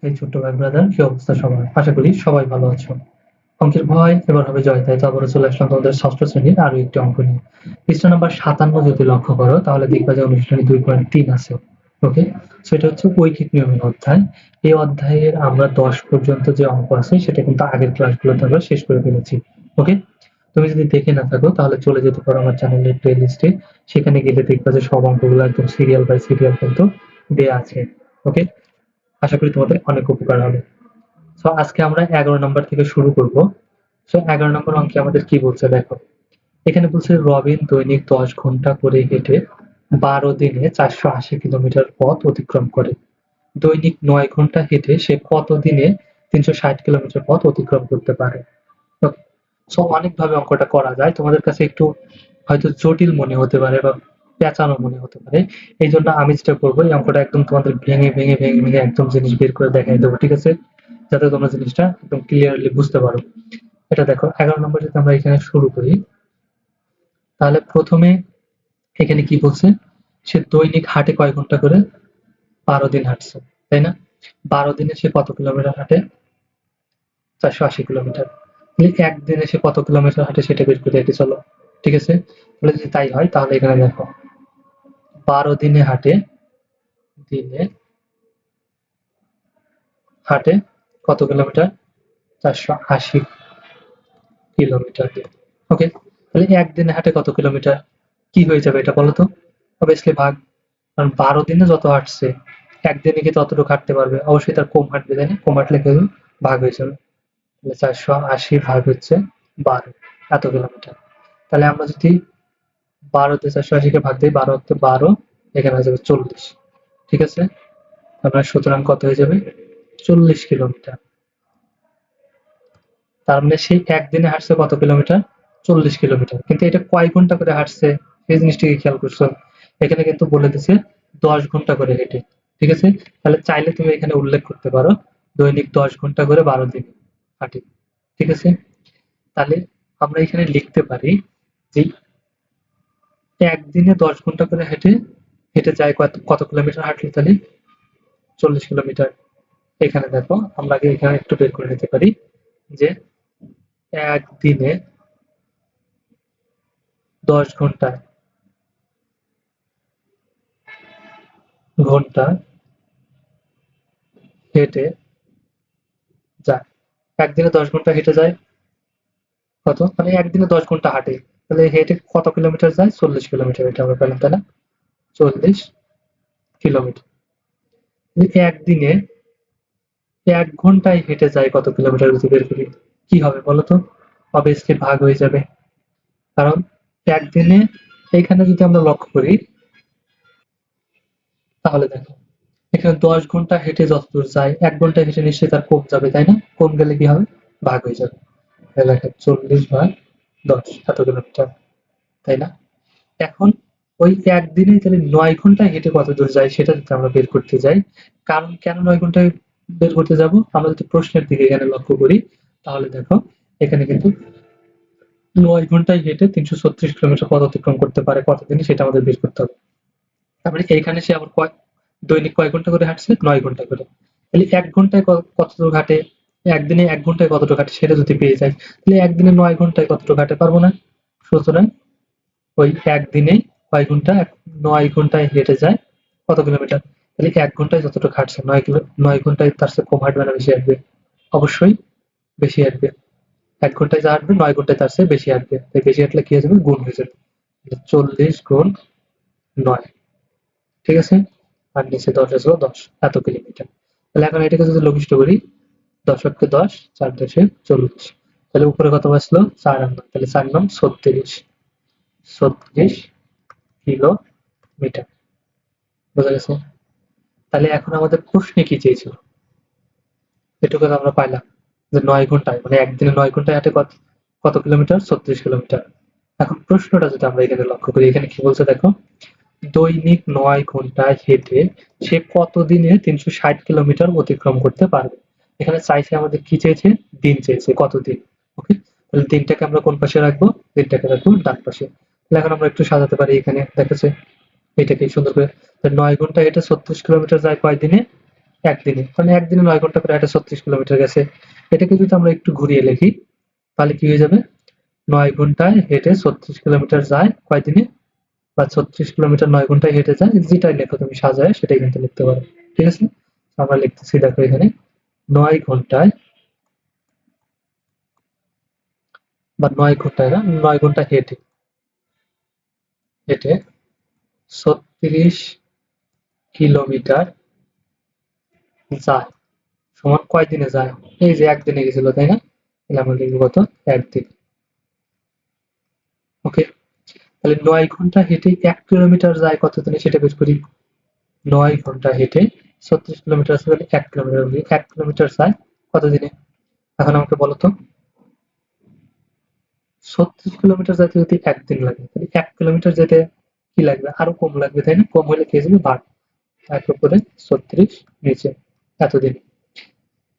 এই ছোট্ট ভাই ব্রাদার, কি অবস্থা সবার? আশা করি সবাই ভালো আছো। অঙ্কের ভয় এবার হবে জয়, তাই তো আবারও চলে আসলাম তোমাদের ষষ্ঠ শ্রেণীর আরো একটি অঙ্ক নিয়ে। পৃষ্ঠা নাম্বার 57 যদি লক্ষ্য করো তাহলে দেখবা যে অনুশীলনী 2.3 আছে। ওকে, সো এটা হচ্ছে ঐকিক নিয়মের অধ্যায়। এই অধ্যায়ের আমরা 10 পর্যন্ত যে অঙ্ক আছে সেটা কিন্তু আগের ক্লাসগুলোতে আমরা শেষ করে ফেলেছি। ওকে, তুমি যদি দেখে না থাকো তাহলে চলে যেতে পারো আমার চ্যানেলের প্লে লিস্টে। সেখানে গেলে দেখবা যে সব অঙ্কগুলো একদম সিরিয়াল বাই সিরিয়াল কিন্তু দেয়া আছে। ওকে, আশা করি তোমাদের অনেক উপকার হবে। সো আজকে আমরা 11 নাম্বার থেকে শুরু করব। সো 11 নম্বর অঙ্কে আমাদের কি বলছে দেখো। এখানে বলছে রবিন দৈনিক 10 ঘন্টা করে হেঁটে 12 দিনে 480 কিলোমিটার পথ অতিক্রম করে। দৈনিক 9 ঘন্টা হেঁটে সে কত দিনে 360 কিলোমিটার পথ অতিক্রম করতে পারে? সো অনেকভাবে অঙ্কটা করা যায়। তোমাদের কাছে একটু হয়তো জটিল মনে হতে পারে বা পেঁচানো মনে হতে পারে। এই জন্য আমি যেটা করবো এই অঙ্কটা একদম তোমাদের ভেঙে একদম জিনিস বের করে দেখাই দেবো, ঠিক আছে? যাতে তোমরা জিনিসটা একদম ক্লিয়ারলি বুঝতে পারো। এটা দেখো 11 নম্বর যদি আমরা এখানে শুরু করি তাহলে প্রথমে এখানে কি বলছে, সে দৈনিক হাঁটে কয় ঘন্টা করে? 12 দিন হাঁটছে, তাই না? 12 দিনে সে কত কিলোমিটার হাঁটে? 480 কিলোমিটার। তাহলে একদিনে সে কত কিলোমিটার হাঁটে সেটা বের করে দেখি চলো, ঠিক আছে? তাহলে যদি তাই হয় তাহলে এখানে দেখো 12 দিনে দিনে হাঁটে কত কিলোমিটার? 480 কিলোমিটার দিয়ে। ওকে, তাহলে একদিনে হাঁটে কত কিলোমিটার? কি হয়ে যাবে এটা বলো তো? অবভিয়াসলি ভাগ। কারণ 12 দিনে যত হাঁটছে একদিনে কি ততটুকু হাঁটতে পারবে? অবশ্যই তার কম হাঁটবে, তাই না? কম হাঁটলে কিন্তু ভাগ হয়ে যাবে। তাহলে 480 ভাগ হচ্ছে 12, এত কিলোমিটার। তাহলে আমরা যদি 12 তে 480 কে ভাগ দিই, 12 হচ্ছে 12, এখানে হয়ে যাবে 40, ঠিক আছে? আপনার সুতরাং কত হয়ে যাবে? 40 কিলোমিটার। তার মানে সে একদিনে হাঁটছে কত কিলোমিটার? 40 কিলোমিটার। কিন্তু এটা কয় ঘন্টা করে হাঁটছে সেই জিনিসটাকে খেয়াল করছো? এখানে কিন্তু বলে দিছে 10 ঘন্টা করে হেঁটে, ঠিক আছে? তাহলে চাইলে তুমি এখানে উল্লেখ করতে পারো দৈনিক 10 ঘন্টা করে 12 দিন হাঁটে, ঠিক আছে? তাহলে আমরা এখানে লিখতে পারি যে একদিনে 10 ঘন্টা করে হেঁটে হেঁটে যায় কত কিলোমিটার হাঁটলো তাহলে? 40 কিলোমিটার। এখানে দেখো আমরা আগে এখানে একটু বের করে নিতে পারি যে একদিনে 10 ঘন্টায় ঘন্টা হেঁটে যায়। একদিনে 10 ঘন্টা হেঁটে যায় কত? মানে একদিনে 10 ঘন্টা হাঁটে। তাহলে হেঁটে কত কিলোমিটার যায়? 40 কিলোমিটার, এটা আমরা পেলাম, তাই না? 40 কিলোমিটার। একদিনে 1 ঘন্টায় হেঁটে যায় কত কিলোমিটার যদি বের করি, কি হবে বলো তো? অবভিয়াসলি ভাগ হয়ে যাবে। কারণ একদিনে এইখানে যদি আমরা লক্ষ্য করি তাহলে দেখো এখানে 10 ঘন্টা হেঁটে যতদূর যায় 1 ঘন্টা হেঁটে নিশ্চয়ই তার কম যাবে, তাই না? কম গেলে কি হবে? ভাগ হয়ে যাবে। তাহলে 40 ভাগ 10 এত কিলোমিটার, তাই না? এখন ওই একদিনে তাহলে 9 ঘন্টায় হেঁটে কত দূর যায় সেটা যদি আমরা বের করতে যাই, কারণ কেন 9 ঘন্টায় বের করতে যাব? আমরা যদি প্রশ্নের দিকে এখানে লক্ষ্য করি তাহলে দেখো এখানে কিন্তু 9 ঘন্টায় হেঁটে 336 কিলোমিটার পথ অতিক্রম করতে পারে কতদিনে সেটা আমাদের বের করতে হবে। তারপরে এইখানে সে আবার দৈনিক কয় ঘন্টা করে হাঁটছে? 9 ঘন্টা করে। তাহলে 1 ঘন্টায় কতটুকু হাঁটে? একদিনে 1 ঘন্টায় কতটুকু হাঁটে সেটা যদি পেয়ে যাই, তাহলে একদিনে 9 ঘন্টায় কতটুকু হাঁটে পারবো না? সুতরাং ওই একদিনেই কয় ঘন্টা? 9 ঘন্টায় হেঁটে যায় কত কিলোমিটার? তাহলে 1 ঘন্টায় যতটুকু হাঁটছে 9 ঘন্টায় তার চেয়ে কম হাঁটবে না বেশি হাঁটবে? অবশ্যই বেশি হাঁটবে। 1 ঘন্টায় যা হাঁটবে 9 ঘন্টায় তার চেয়ে বেশি হাঁটবে। তাই বেশি হাঁটলে কি হয়ে যাবে? গুণ হয়ে যাবে। 40 গুণ 9, ঠিক আছে? আর নিচে 10 আছে 10, এত কিলোমিটার। তাহলে এখন এটাকে যদি লঘিষ্ঠ করি, 10 কে 10, 4 10 40। তাহলে উপরে কত বাঁচলো? 4 আনলাম। তাহলে 4 নং 36, 36 কিলোমিটার। বোঝা গেছে? তাহলে এখন আমাদের প্রশ্নে কি চেয়েছিল? এটুকু তো আমরা পাইলাম যে 9 ঘন্টায়, মানে একদিনে 9 ঘন্টায় হাঁটে কত কিলোমিটার? 36 কিলোমিটার। এখন প্রশ্নটা যদি আমরা এখানে লক্ষ্য করি, এখানে কি বলছে দেখো, দৈনিক 9 ঘন্টায় হেঁটে সে কতদিনে 360 কিলোমিটার অতিক্রম করতে পারবে? এখানে চাইছে আমাদের কি চেয়েছে? দিন চেয়েছে, কতদিন। ওকে, তাহলে দিনটাকে আমরা কোন পাশে রাখবো? দিনটাকে রাখবো ডান পাশে। তাহলে এখন আমরা একটু সাজাতে পারি, এখানে দেখাচ্ছে এটাকে সুন্দর করে। 9 ঘন্টা হেঁটে 36 কিলোমিটার যায় কয় দিনে? একদিনে, মানে একদিনে 9 ঘন্টা করে হাঁটে 36 কিলোমিটার গেছে। এটাকে যদি আমরা একটু ঘুরিয়ে লিখি তাহলে কি হয়ে যাবে? 9 ঘন্টায় হেঁটে 36 কিলোমিটার যায় কয়দিনে? বা 36 কিলোমিটার 9 ঘন্টায় হেঁটে যায়, যেটাই লেখো তুমি সাজায় সেটাই কিন্তু লিখতে পারো। ঠিক আছে? আমরা লিখতেছি দেখো এখানে 9 ঘন্টায় বা 9 ঘন্টায় না 9 ঘন্টা হেঁটে হেঁটে 36 কিলোমিটার যায় সমান কয়দিনে যায়? এই যে একদিনে গেছিল তাই না? তাহলে আমরা লিখবো কত? একদিন। ওকে, তাহলে 9 ঘন্টা হেঁটে 1 কিলোমিটার যায় কত দিনে সেটা বের করি। 9 ঘন্টা হেঁটে 36 কিলোমিটার আছে তাহলে 1 কিলোমিটার, 1 কিলোমিটার যায় কত দিনে? এখন আমাকে বলো তো, 36 কিলোমিটার যেতে যদি একদিন লাগে তাহলে 1 কিলোমিটার যেতে কি লাগবে? আরো কম লাগবে তাই না? কম হলে কি হয়ে যাবে? ভাগ, 1 উপরে 36 নিচে এতদিন।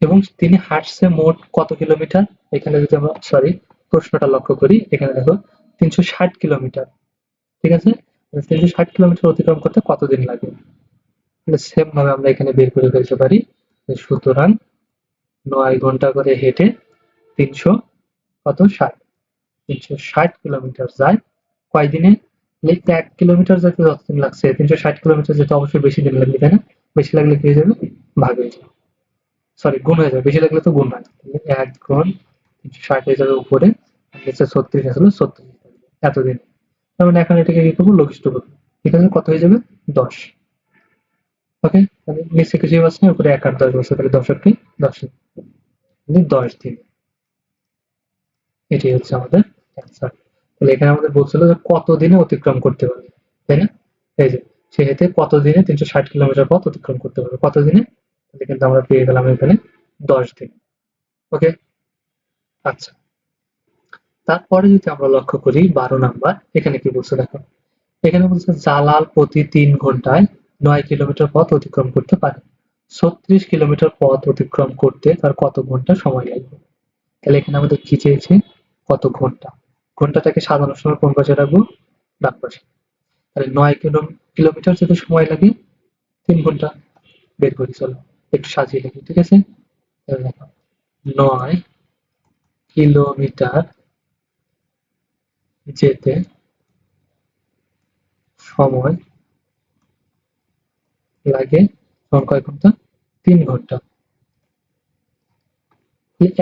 এবং তিনি হাঁটছে মোট কত কিলোমিটার? এখানে যদি আমরা সরি প্রশ্নটা লক্ষ্য করি, এখানে দেখো 360 কিলোমিটার। ঠিক আছে? 360 কিলোমিটার অতিক্রম করতে কতদিন লাগে? সেম ভাবে আমরা এখানে বের করে ফেলতে পারি। সুতরাং 9 ঘন্টা করে হেঁটে 300 কত 60, 360 কিলোমিটার যায় কয়দিনে? লিখতে 1 কিলোমিটার যেতে যতদিন লাগছে 360 কিলোমিটার যেতে অবশ্যই বেশি দিন লাগবে তাই না? বেশি লাগলে কি হয়ে যাবে? ভাগ হয়ে যাবে, সরি গুণ হয়ে যাবে, বেশি লাগলে তো গুণ হয়। 1 গুণ 360 হয়ে যাবে উপরে, নিচে 36 আসলে 36 এতদিন। তার মানে এখন এটাকে কি করবো? লঘিষ্ঠ করবো। ঠিক আছে, কত হয়ে যাবে? 10। ওকে, তাহলে নিচে কিছুই বসছে না, উপরে 1 আর 10 বসছে, তাহলে 10 আর কি 10, 10 দিন। এটাই হচ্ছে আমাদের অ্যান্সার। তাহলে এখানে আমাদের বলছিল যে কত দিনে অতিক্রম করতে পারবে, তাই না? এই যে সেক্ষেত্রে কত দিনে 360 কিলোমিটার পথ অতিক্রম করতে পারবে, কত দিনে? তাহলে কিন্তু আমরা পেয়ে গেলাম এখানে 10 দিন। ওকে, আচ্ছা। তারপরে যদি আমরা লক্ষ্য করি 12 নাম্বার, এখানে কি বলছে দেখো। এখানে বলছে জালাল প্রতি 3 ঘন্টায় 9 কিলোমিটার পথ অতিক্রম করতে পারে। 36 কিলোমিটার পথ অতিক্রম করতে তার কত ঘন্টা সময় লাগবে? তাহলে এখানে আমাদের কি চেয়েছে? কত ঘন্টা। ঘন্টাটাকে সাজানোর সময় কোন পাশে রাখবো? ডান পাশে। তাহলে 9 কিলোমিটার যেতে সময় লাগে 3 ঘন্টা। বের করি চলো, একটু সাজিয়ে লিখি। ঠিক আছে? তাহলে দেখো 9 কিলোমিটার যেতে সময় লাগে সমান কয় ঘন্টা? 3 ঘন্টা।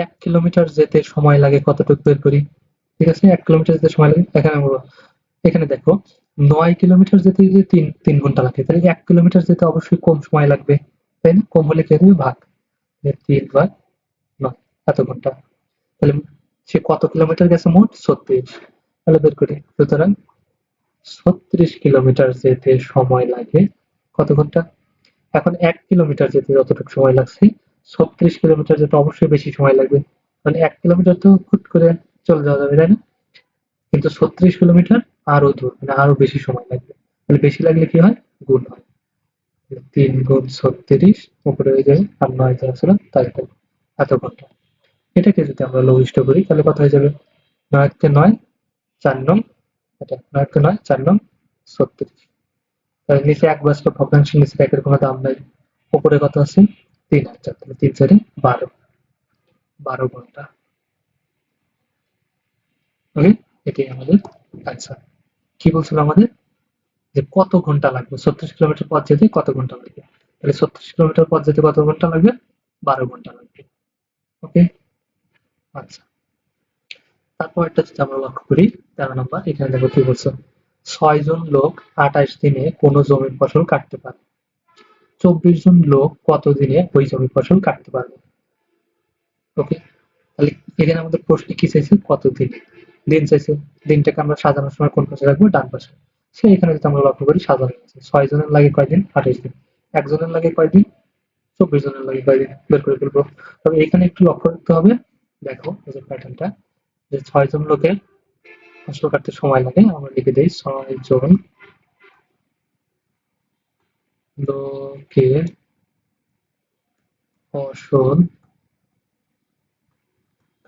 1 কিলোমিটার যেতে সময় লাগে কতটুকু বের করি। ঠিক আছে, 1 কিলোমিটার যেতে সময় লাগে, এখানে আমরা এখানে দেখো 9 কিলোমিটার যেতে যদি 3 ঘন্টা লাগে তাহলে 1 কিলোমিটার যেতে অবশ্যই কম সময় লাগবে, তাই না? কম হলে কি হবে? ভাগ, 3 ভাগ 9 এত ঘন্টা। তাহলে সে কত কিলোমিটার গেছে মোট? 36। তাহলে বের করি। সুতরাং 36 কিলোমিটার যেতে সময় লাগে কত ঘন্টা? এখন 1 কিলোমিটার যেতে যতটুকু সময় লাগছে 36 কিলোমিটার যেতে অবশ্যই বেশি সময় লাগবে। মানে 1 কিলোমিটার তো হুট করে চলে যাওয়া যাবে, তাই না? কিন্তু 36 কিলোমিটার আরো দূর, মানে আরো বেশি সময় লাগবে। তাহলে বেশি লাগলে কি হয়? গুণ হয়। 3 গুণ 36 উপরে হয়ে যাবে আর 9 যা ছিল তাই থাকবে, এত ঘন্টা। এটাকে যদি আমরা লঘিষ্ঠ করি তাহলে কত হয়ে যাবে? 9 কে 9 4 নং, এটা 9 কে 9 4 নং 36। তাহলে নিচে 1 বসলে ভগ্নাংশের নিচে 1 এর কোনো দাম নাই। উপরে কত আছে? 3 আর 4, তাহলে 3 4 12, 12 ঘন্টা। ওকে, এটাই আমাদের অ্যান্সার। কি বলছিল আমাদের? যে কত ঘন্টা লাগবে 36 কিলোমিটার পথ যেতে, কত ঘন্টা লাগবে? তাহলে 36 কিলোমিটার পথ যেতে কত ঘন্টা লাগবে? 12 ঘন্টা লাগবে। ওকে, আচ্ছা। তারপর একটা যদি আমরা লক্ষ্য করি 13 নম্বর, এখানে দেখো কি বলছে। 6 জন লোক 28 দিনে কোন জমির ফসল কাটতে পারে। 24 জন লোক কত দিনে ওই জমির ফসল কাটতে পারবে? ওকে, তাহলে এখানে আমাদের প্রশ্নে কি চাইছে? কত দিন, দিন চাইছে। দিনটাকে আমরা সাজানোর সময় কোন পাশে রাখবো? ডান পাশে। সে এখানে যদি আমরা লক্ষ্য করি সাজানো আছে 6 জনের লাগে কয়দিন? 28 দিন। একজনের লাগে কয়দিন? 24 জনের লাগে কয়দিন? বের করে ফেলবো। তবে এখানে একটু লক্ষ্য রাখতে হবে। দেখো এই যে প্যাটার্নটা, যে 6 জন লোকের ফসল কাটতে সময় লাগে, আমরা লিখে দিই 6 জন লোকের ফসল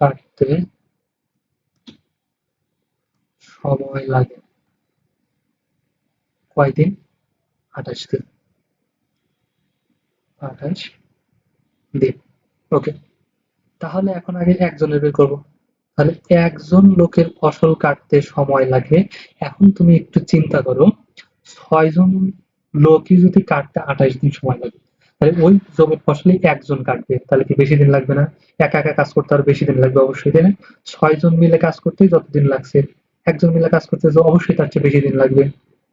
কাটতে সময় লাগে কয়দিন? 28 দিন। 28 দিন। ওকে, তাহলে এখন আগে একজনের বের করবো। তাহলে একজন লোকের ফসল কাটতে সময় লাগে। এখন তুমি একটু চিন্তা করো, ৬ জন লোকই যদি কাটতে ২৮ দিন সময় লাগে, তাহলে ওই জমির ফসলই একজন কাটবে, তাহলে কি বেশি দিন লাগবে না? একা একা কাজ করতে আরো বেশি দিন লাগবে অবশ্যই, তাই না? ৬ জন মিলে কাজ করতেই যতদিন লাগছে, একজন মিলে কাজ করতে তো অবশ্যই তার চেয়ে বেশি দিন লাগবে,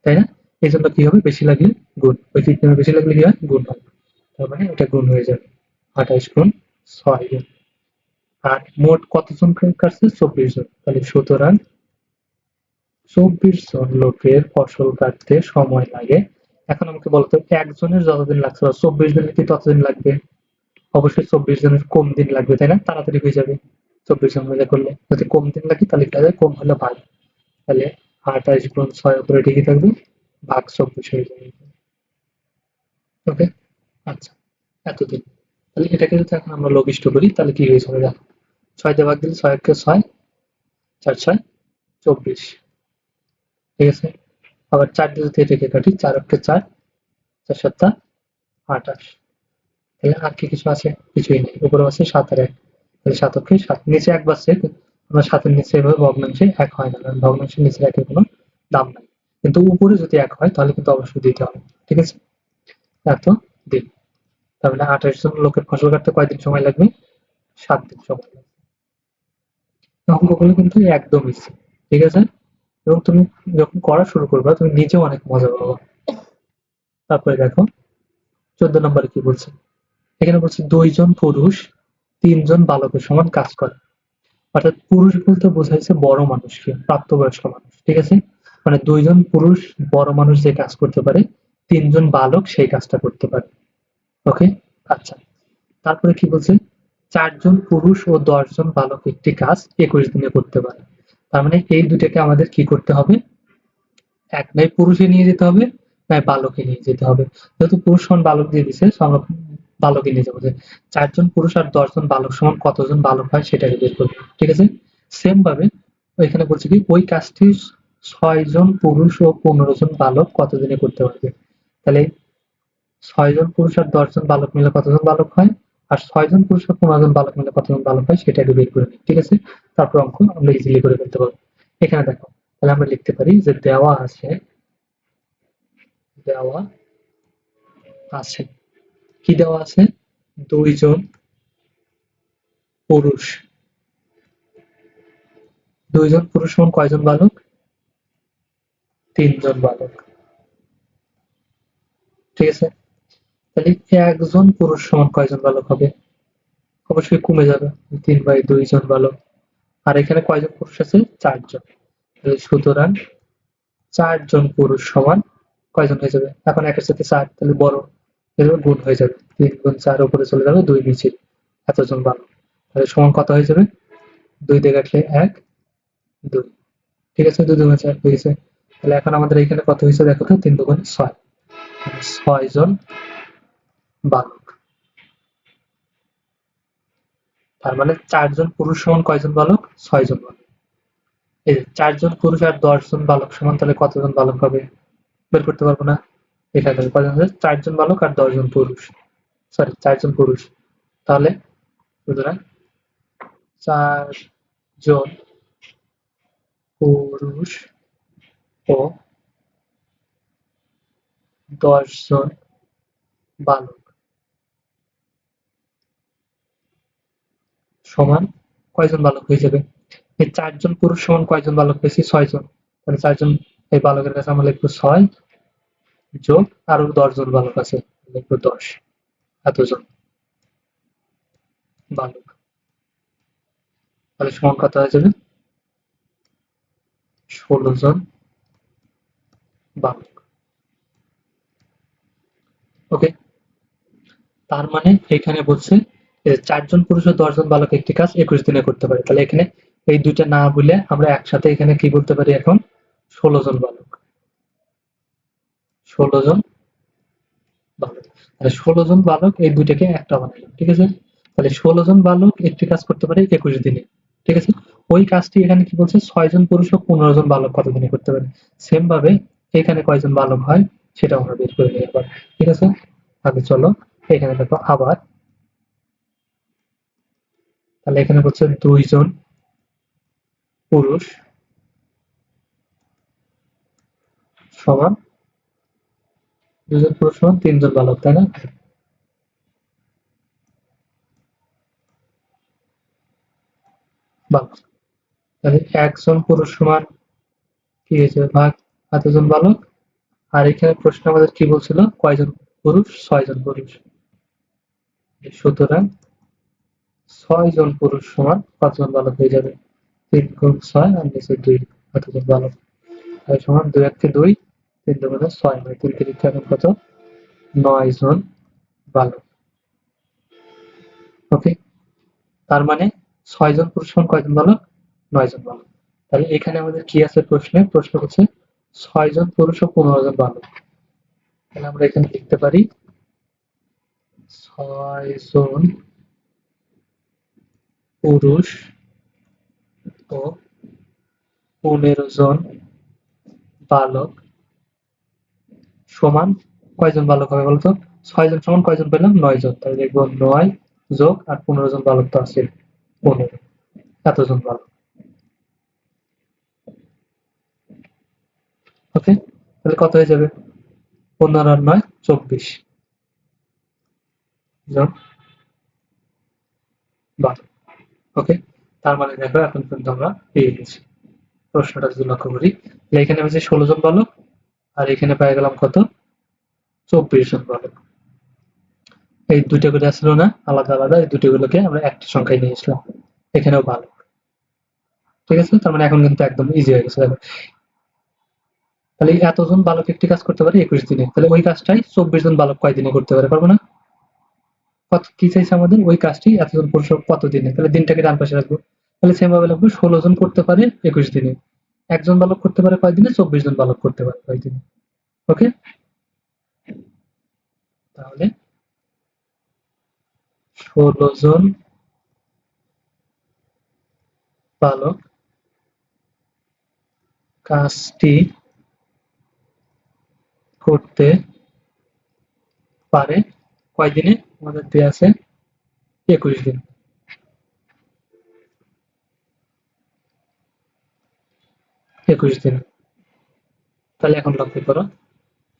তাই না? এই জন্য কি হবে, বেশি লাগলে গুণ, ওই বেশি লাগলে কি হয়, গুণ হয়। তার মানে এটা গুণ হয়ে যাবে, ২৮ গুণ ৬ গুণ। আর মোট কতজন কাটছে, ২৪ জন, তাহলে সুতরাং ২৪ জন লোকের ফসল কাটতে সময় লাগে। এখন আমাকে বলতো একজনের যতদিন লাগছে, ২৪ দিনের কি ততদিন লাগবে? অবশ্যই ২৪ জনের কম দিন লাগবে, তাই না? তাড়াতাড়ি হয়ে যাবে ২৪ জন মিলে করলে। যদি কম দিন লাগে তাহলে কি হবে, কম হলে ভাগ, তাহলে ২৮ গুণ ৬ উপরে ঠিকই থাকবে, ভাগ ২৪ হয়ে যাবে। ওকে, আচ্ছা, এতদিন। তাহলে এটাকে যদি এখন আমরা লঘিষ্ঠ করি তাহলে কি হয়ে যাবে, দেখো, ৬ দিয়ে ভাগ দিলে ৬ একে ৬, ৪ ৬ ২৪, ঠিক আছে? আবার ৪ দিয়ে যদি এটাকে কাটি, ৪ অক্ষে ৪, ৪ সাতটা ২৮, তাহলে আর কি কিছু আছে? কিছুই নেই, উপরে আছে ৭ আর ১, তাহলে ৭ অক্ষে ৭, নিচে ১ বাজছে, আমরা ৭ এর নিচে এভাবে ভগ্নাংশে ১ হয় না, কারণ ভগ্নাংশের নিচে ১ এর কোনো দাম নাই। কিন্তু উপরে যদি ১ হয় তাহলে কিন্তু অবশ্যই দিতে হবে, ঠিক আছে? এত দিন, তার মানে ২৮ জন লোকের ফসল কাটতে কয়দিন সময় লাগবে? ৭ দিন সময় লাগবে। অঙ্কগুলো কিন্তু একদম ইজি, ঠিক আছে? এবং তুমি যখন করা শুরু করবা তুমি নিজেও অনেক মজা পাবা। তারপরে দেখো ১৪ নম্বরে কি বলছে, এখানে বলছে ২ জন পুরুষ ৩ জন বালকের সমান কাজ করে। অর্থাৎ পুরুষ বলতে বোঝাইছে বড় মানুষকে, প্রাপ্তবয়স্ক মানুষ, ঠিক আছে? মানে ২ জন পুরুষ বড় মানুষ যে কাজ করতে পারে, ৩ জন বালক সেই কাজটা করতে পারে। ওকে, আচ্ছা। তারপরে কি বলছে, ৪ জন পুরুষ ও ১০ জন বালক একটি কাজ ২১ দিনে করতে পারে। তার মানে এই দুটাকে আমাদের কি করতে হবে, এক নাই পুরুষে নিয়ে যেতে হবে, নাই বালকে নিয়ে যেতে হবে। যেহেতু পুরুষ সমান বালক দিয়ে দিছে, so আমরা বালকে নিয়ে যাবো, যে ৪ জন পুরুষ আর ১০ জন বালক সমান কতজন বালক হয় সেটাকে বের করবো, ঠিক আছে? সেম ভাবে এখানে বলছে কি, ওই কাজটি ৬ জন পুরুষ ও ১৫ জন বালক কতদিনে করতে পারবে। তাহলে ৬ জন পুরুষ আর ১০ জন বালক মিলে কতজন বালক হয়, আর ৬ জন পুরুষ আর ১৫ জন বালক মিলে কতজন বালক হয় সেটাকে বের করে নিই, ঠিক আছে? তারপর অঙ্ক আমরা ইজিলি করে ফেলতে পারবো। এখানে দেখো, তাহলে আমরা লিখতে পারি যে দেওয়া আছে, দেওয়া আছে, কি দেওয়া আছে, ২ জন পুরুষ, ২ জন পুরুষ সমান কয়জন বালক, ৩ জন বালক, ঠিক আছে? তাহলে ১ জন পুরুষ সমান কয়জন বালক হবে, অবশ্যই কমে যাবে, ৩/২ জন বালক। আর এখানে কয়জন পুরুষ আছে, ৪ জন, তাহলে সুতরাং ৪ জন পুরুষ সমান কয়জন হয়ে যাবে, এখন ১ এর সাথে ৪ তাহলে বড়, এর গুণ হয়ে যাবে, ৩ গুণ ৪ উপরে চলে যাবে, ২ নিচে, এতজন বালক, তাহলে সমান কত হয়ে যাবে, ২ দিয়ে কাটলে ১, ২, ঠিক আছে? ২ দুগুণে ৪ হয়ে গেছে। তাহলে এখন আমাদের এখানে কত হয়েছে দেখো তো, ৩ দুগুণে ৬, ৬ জন বালক। তার মানে ৪ জন পুরুষ সমান কয়জন বালক, ৬ জন বালক। এই ৪ জন পুরুষ আর ১০ জন বালক সমান তাহলে কতজন বালক হবে, বের করতে পারবো না? এখানে দেখো কয়জন আছে, ৪ জন বালক আর ১০ জন পুরুষ, সরি ৪ জন পুরুষ। তাহলে সুতরাং ৪ জন পুরুষ ও ১০ জন বালক সমান কয়জন বালক হয়ে যাবে, এই ৪ জন পুরুষ সমান কয়জন বালক পেয়েছি, ৬ জন, তাহলে ৪ জন এই বালকের কাছে আমরা লিখবো ৬ যোগ আরো ১০ জন বালক আছে, লিখবো ১০, এতজন বালক, তাহলে সমান কত হয়ে যাবে, ১৬ জন বালক। ওকে, তার মানে এখানে বলছে ৪ জন পুরুষ ও ১০ জন বালক একটি কাজ ২১ দিনে করতে পারে। তাহলে এখানে এই দুইটা না বলে আমরা একসাথে এখানে কি বলতে পারি এখন, ১৬ জন বালক, ১৬ জন বালক। তাহলে ১৬ জন বালক এই দুইটাকে একটা বানাইলাম, ঠিক আছে? তাহলে ১৬ জন বালক একটি কাজ করতে পারে ২১ দিনে, ঠিক আছে? ওই কাজটি এখানে কি বলছে, ৬ জন পুরুষ ও ১৫ জন বালক কত দিনে করতে পারে। সেম ভাবে এখানে কয়জন বালক হয় সেটাও আমরা বের করে নিই আবার, ঠিক আছে? তাহলে চলো এখানে দেখো আবার তাহলে এখানে বলছে 2 জন পুরুষ সমান 2 জন পুরুষ সমান 3 জন বালক, তাই না? বালক, তাহলে 1 জন পুরুষ সমান কি হয়েছে ভাগ এতজন বালক। আর এখানে প্রশ্ন আমাদের কি বলছিল, কয়জন পুরুষ? 6 জন পুরুষ। সুতরাং 6 জন পুরুষ সমান কতজন বালক হয়ে যাবে? 3 গুণ 6 আর নিচে 2 কতজন বালক, তাই সমান 2 1 কে 2, 3 2 6, 3 3 এখন কত? 9 জন বালক। ওকে, তার মানে 6 জন পুরুষ সমান কয়জন বালক? 9 জন বালক। তাহলে এখানে আমাদের কি আছে প্রশ্নে? প্রশ্ন হচ্ছে 6 জন পুরুষ ও 15 জন বালক। তাহলে আমরা এখানে লিখতে পারি 6 জন পুরুষ ও 15 জন বালক সমান কয়জন বালক হবে বলতো? 6 জন সমান কয়জন পেলাম? 9 জন। তাহলে লিখবো 9 যোগ আর 15 জন বালক তো আছে 15, এতজন বালক। ওকে, তাহলে কত হয়ে যাবে? 15 আর 9 24 জন বালক। ওকে, তার মানে দেখো এখন পর্যন্ত আমরা পেয়ে গেছি। প্রশ্নটা যদি লক্ষ্য করি, এখানে হচ্ছে 16 জন বালক আর এখানে পেয়ে গেলাম কত? 24 জন বালক। এই দুইটা করে আসলো না আলাদা আলাদা, এই দুটোগুলোকে আমরা একটা সংখ্যায় নিয়ে আসলাম, এখানেও বালক। ঠিক আছে, তার মানে এখন কিন্তু একদম ইজি হয়ে গেছে। দেখো তাহলে এতজন বালক একটি কাজ করতে পারে 21 দিনে, তাহলে ওই কাজটাই 24 জন বালক কয় দিনে করতে পারে? পারবো না? কত কি চাইছে আমাদের? ওই কাজটি এতজন পুরুষ কত দিনে, তাহলে দিনটাকে ডান পাশে রাখবো। তাহলে সেম ভাবে লিখবো 16 জন করতে পারে 21 দিনে, একজন বালক করতে পারে কয় দিনে? 24 জন বালক করতে পারে কয় দিনে। ওকে, তাহলে 16 জন বালক কাজটি করতে পারে কয় দিনে? আমাদের দেয়া আছে 21 দিন। 21 দিন। তাহলে এখন লক্ষ্য করো,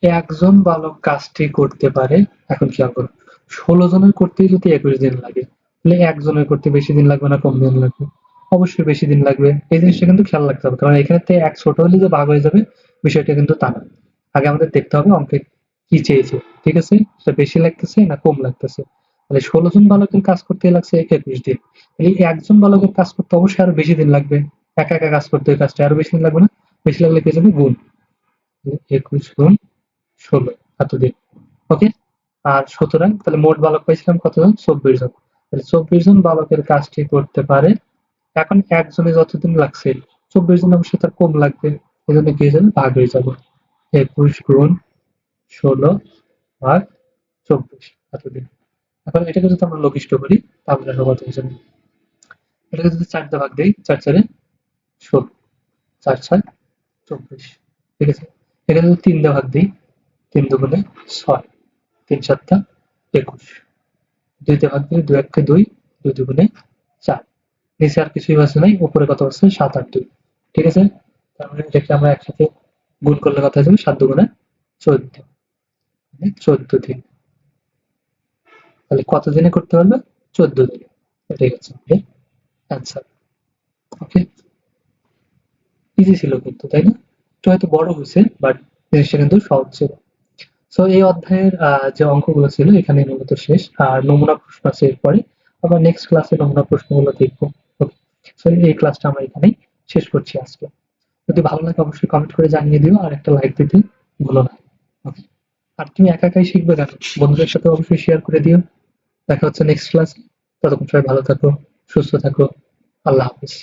একজন বালক কাজটি করতে পারে, এখন খেয়াল করো 16 জনের করতেই যদি 21 দিন লাগে, তাহলে একজনের করতে বেশি দিন লাগবে না কম দিন লাগবে? অবশ্যই বেশি দিন লাগবে। এই জিনিসটা কিন্তু খেয়াল রাখতে হবে, কারণ এখানে থেকে এক ছোট হলে যে ভাগ হয়ে যাবে বিষয়টা কিন্তু তা না। আগে আমাদের দেখতে হবে অঙ্কে কি চেয়েছে, ঠিক আছে, সেটা বেশি লাগতেছে না কম লাগতেছে। তাহলে 16 জন বালকের কাজ করতে লাগছে 21 দিন, তাহলে একজন বালকের কাজ করতে অবশ্যই আরো বেশি দিন লাগবে। একা একা কাজ করতে ওই কাজটা আরো বেশি দিন লাগবে না? বেশি লাগলে পেয়ে যাবে গুণ, 21 গুণ 16 এতদিন। ওকে, আর সুতরাং তাহলে মোট বালক পাইছিলাম কতজন? 24 জন। তাহলে 24 জন বালকের কাজটি করতে পারে। এখন একজনে যতদিন লাগছে 24 জন অবশ্যই তার কম লাগবে, এই জন্য কি হয়ে যাবে? ভাগ হয়ে যাবে। 21 গুণ 16 ভাগ 24 এতদিন। এখন এটাকে যদি আমরা লঘিষ্ঠ করি তাহলে দেখো কত হয়ে যাবে। এটাকে যদি 4 দিয়ে ভাগ দেই, 4 4 16, 4 6 24, ঠিক আছে। এখানে যদি 3 দিয়ে ভাগ দিই, 3 দুগুণে 6, 3 7 21, 2 দিয়ে ভাগ দিলে 2 1 কে 2, 2 দুগুণে 4, নিচে আর কিছুই বাঁচে নাই, উপরে কত আছে? 7 আর 2, ঠিক আছে। তার মানে এটাকে আমরা একসাথে গুণ করলে কত হয়ে যাবে? 7 দুগুণে 14, মানে 14 দিন। তাহলে কত দিনে করতে পারবে? 14 দিনে। এটাই হচ্ছে আমাদের অ্যান্সার। ওকে, ইজি ছিল কিন্তু, তাই না? একটু হয়তো বড় হয়েছে বাট জিনিসটা কিন্তু সহজ ছিল। সো এই অধ্যায়ের যে অঙ্কগুলো ছিল এখানে মূলত শেষ, আর নমুনা প্রশ্ন আছে এরপরে। আবার নেক্সট ক্লাসে নমুনা প্রশ্নগুলো দেখবো। ওকে, সো এই ক্লাসটা আমরা এখানেই শেষ করছি আজকে। যদি ভালো লাগে অবশ্যই কমেন্ট করে জানিয়ে দিও আর একটা লাইক দিতে ভুলো না। ওকে, আর তুমি একা একাই শিখবে কেন? বন্ধুদের সাথে অবশ্যই শেয়ার করে দিও। দেখা হচ্ছে নেক্সট ক্লাসে। ততক্ষণ সবাই ভালো থাকো, সুস্থ থাকো। আল্লাহ হাফিজ।